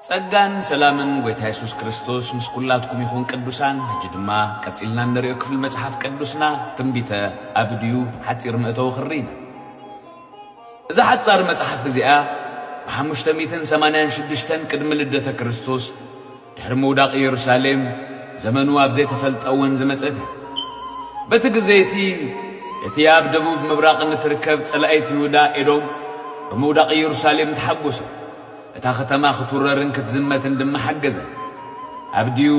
ጸጋን ሰላምን ጎይታ ኢየሱስ ክርስቶስ ምስኩላትኩም ይኹን ቅዱሳን ሕጅድማ ቀጽልና ንሪኦ ክፍል መጽሐፍ ቅዱስና ትንቢተ አብድዩ ሐጺር ምእተው ኽሪና እዛ ሐጻር መጽሐፍ እዚኣ በ586 ቅድሚ ልደተ ክርስቶስ ድሕሪ ምውዳቕ ኢየሩሳሌም ዘመኑ ኣብ ዘይተፈልጠውን ዝመጸት በቲ ግዜቲ እቲ ኣብ ደቡብ ምብራቕ ንትርከብ ጸላኢት ይሁዳ ኤዶም ብምውዳቕ ኢየሩሳሌም ተሓጐሰ እታ ከተማ ክትውረርን ክትዝመትን ድማ ሓገዘ አብድዩ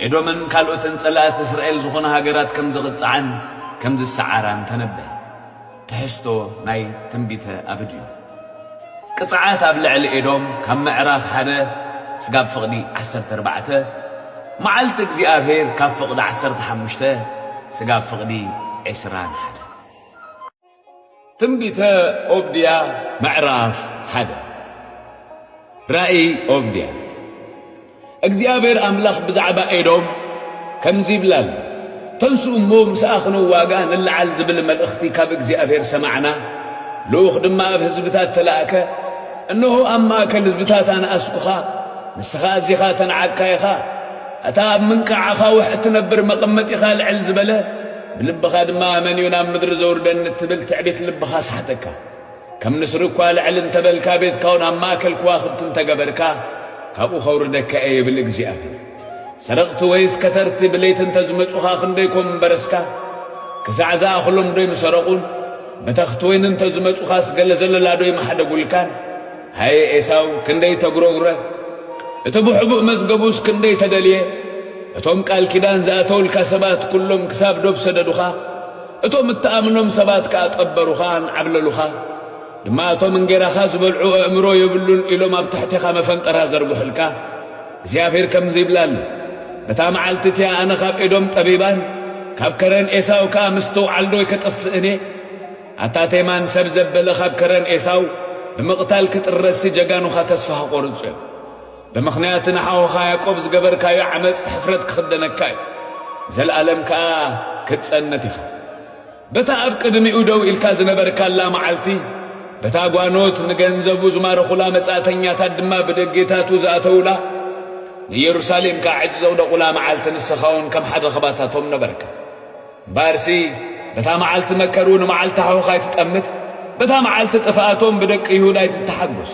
ኤዶምን ካልኦትን ጸላእት እስራኤል ዝኾነ ሃገራት ከም ዝቕጽዓን ከም ዝሰዓራን ተነበየ ትሕዝቶ ናይ ትንቢተ አብድዩ ቅጽዓት ኣብ ልዕሊ ኤዶም ካብ ምዕራፍ 1 ስጋብ ፍቕዲ 14 መዓልቲ እግዚኣብሔር ካብ ፍቕዲ 15 ስጋብ ፍቕዲ 21 ትንቢተ ኦብድያ ምዕራፍ 1 ራእይ ኦብድያ እግዚአብሔር አምላኽ ብዛዕባ ኤዶም ከምዚ ይብላል ተንሱ እሞ ምስኣኽኑ ዋጋ ንለዓል ዝብል መልእኽቲ ካብ እግዚአብሔር ሰማዕና ልኡኽ ድማ ኣብ ህዝብታት ተላእከ እነሆ ኣብ ማእከል ህዝብታት ኣነኣስኩኻ ንስኻ እዚኻ ተንዓካ ኢኻ እታ ኣብ ምንቃዓኻ ውሕ እትነብር መቐመጢኻ ልዕል ዝበለ ብልብኻ ድማ መን እዩ ናብ ምድሪ ዘውርደኒ እትብል ትዕቤት ልብኻ ሰሓተካ ከም ንስሪ እኳ ልዕል እንተበልካ ቤትካ እውን ኣብ ማእከል ከዋኽብቲ እንተገበርካ ካብኡ ኸውርደካ እየ ይብል እግዚኣብሔር ሰረቕቲ ወይስ ከተርቲ ብለይቲ እንተዝመጹኻ ክንደይኮም እምበረስካ ክሳዕ ዝኣኽሎም ዶ ይምሰረቑን መተኽቲ ወይን እንተዝመጹኻስ ገለ ዘለላ ዶ ይመሓደጉልካን ሃየ ኤሳው ክንደይ ተጉረጉረ እቲ ብሕቡእ መዝገቡስ ክንደይ ተደልየ እቶም ቃል ኪዳን ዝኣተውልካ ሰባት ኩሎም ክሳብ ዶብ ሰደዱኻ እቶም እተኣምኖም ሰባት ከዓ ጠበሩኻን ዓብለሉኻ ድማ እቶም እንጌራኻ ዝበልዑ ኣእምሮ የብሉን ኢሎም ኣብ ትሕቲኻ መፈንቀራ ዘርጉሕልካ እግዚኣብሔር ከምዚ ይብላሉ በታ መዓልቲ እትያ ኣነ ካብ ኤዶም ጠቢባን ካብ ከረን ኤሳው ከዓ ምስተውዓል ዶ ከጠፍእኔ ኣታ ቴማን ሰብ ዘበለ ካብ ከረን ኤሳው ብምቕታል ክጥረሲ ጀጋኑኻ ተስፋ ቖርጹ እዮም ብምኽንያት ንሓውኻ ያዕቆብ ዝገበርካዮ ዓመፅ ሕፍረት ክኽደነካ እዩ ዘለኣለም ከዓ ክትጸነት ኢኻ በታ ኣብ ቅድሚኡ ደው ኢልካ ዝነበርካላ መዓልቲ በታ ጓኖት ንገንዘቡ ዝማረኹላ መጻእተኛታት ድማ ብደጌታቱ ዝኣተውላ ንኢየሩሳሌም ከዓ ዕጭ ዘውደቑላ መዓልቲ ንስኻውን ከም ሓደ ኸባታቶም ነበርካ እምበኣርሲ በታ መዓልቲ መከሩ ንመዓልቲ ሓውኻ ይትጠምት በታ መዓልቲ ጥፍኣቶም ብደቂ ይሁዳ ይትተሓጐስ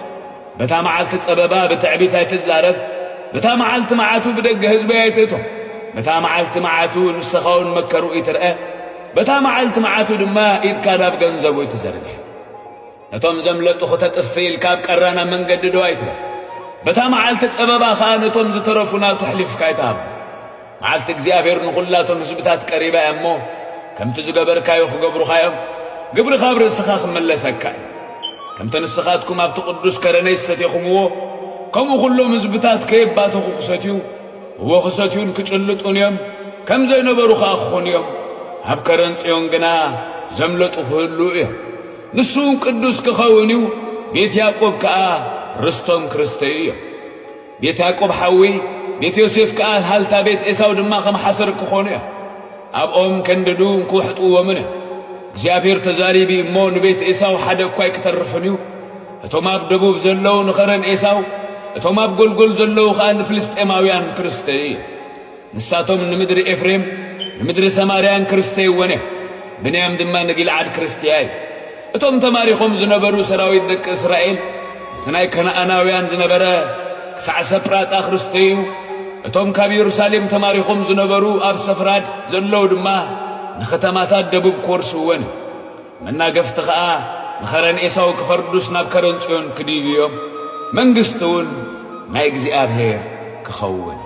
በታ መዓልቲ ጸበባ ብትዕቢት ኣይትዛረብ በታ መዓልቲ መዓቱ ብደገ ህዝቢ ኣይትእቶም በታ መዓልቲ መዓቱ ንስኻውን መከሩ ይትርአ በታ መዓልቲ መዓቱ ድማ ኢድካ ናብ ገንዘቡ ይትዘርግሕ ነቶም ዘምለጡ ኽተጥፊ ኢልካ ኣብ ቀራና መንገዲ ዶ ኣይትበል በታ መዓልቲ ጸበባ ኸዓ ነቶም ዝተረፉ ናብቱ ሕሊፍካ ይትሃብ መዓልቲ እግዚኣብሔር ንኹላቶም ህዝብታት ቀሪባ እያ እሞ ከምቲ ዝገበርካዮ ክገብሩኻዮም ግብሪ ካብ ርእስኻ ክመለሰካ እዩ ከምቲ ንስኻትኩም ኣብቲ ቅዱስ ከረነይ ዝሰትየኹምዎ ከምኡ ኹሎም ህዝብታት ከየባተኹ ክሰትዩ እዎ ክሰትዩን ክጭልጡን እዮም ከም ዘይነበሩ ኸኣ ክኾኑ እዮም ኣብ ከረን ጽዮን ግና ዘምለጡ ክህሉ እዮም ንሱን ቅዱስ ክኸውን እዩ ቤት ያዕቆብ ከዓ ርስቶም ክርስተዩ እዮም ቤት ያዕቆብ ሓዊ ቤት ዮሴፍ ከዓ ሃልታ ቤት ኤሳው ድማ ከም ሓሰር ክኾኑ እዮም ኣብኦም ከንድዱ እንክውሕጥዎምን እዮም እግዚአብሔር ተዛሪቢ እሞ ንቤት ኤሳው ሓደ እኳ ይክተርፍን እዩ እቶም ኣብ ደቡብ ዘለዉ ንኸረን ኤሳው እቶም ኣብ ጐልጐል ዘለዉ ከዓ ንፍልስጤማውያን ክርስተዩ እዮም ንሳቶም ንምድሪ ኤፍሬም ንምድሪ ሰማርያን ክርስተይወን እዮም ብንያም ድማ ንጊልዓድ ክርስትያ እዩ እቶም ተማሪኾም ዝነበሩ ሰራዊት ደቂ እስራኤል ናይ ከነኣናውያን ዝነበረ ክሳዕ ሰጵራጣ ክርስተዩ እቶም ካብ ኢየሩሳሌም ተማሪኾም ዝነበሩ ኣብ ሰፍራድ ዘለዉ ድማ ንኸተማታት ደቡብ ክወርስዎን መናገፍቲ ኸዓ ንኸረን ኤሳው ክፈርዱስ ናብ ከረን ጽዮን ክድይቡ እዮም መንግሥቲ እውን ናይ እግዚኣብሔር ክኸውን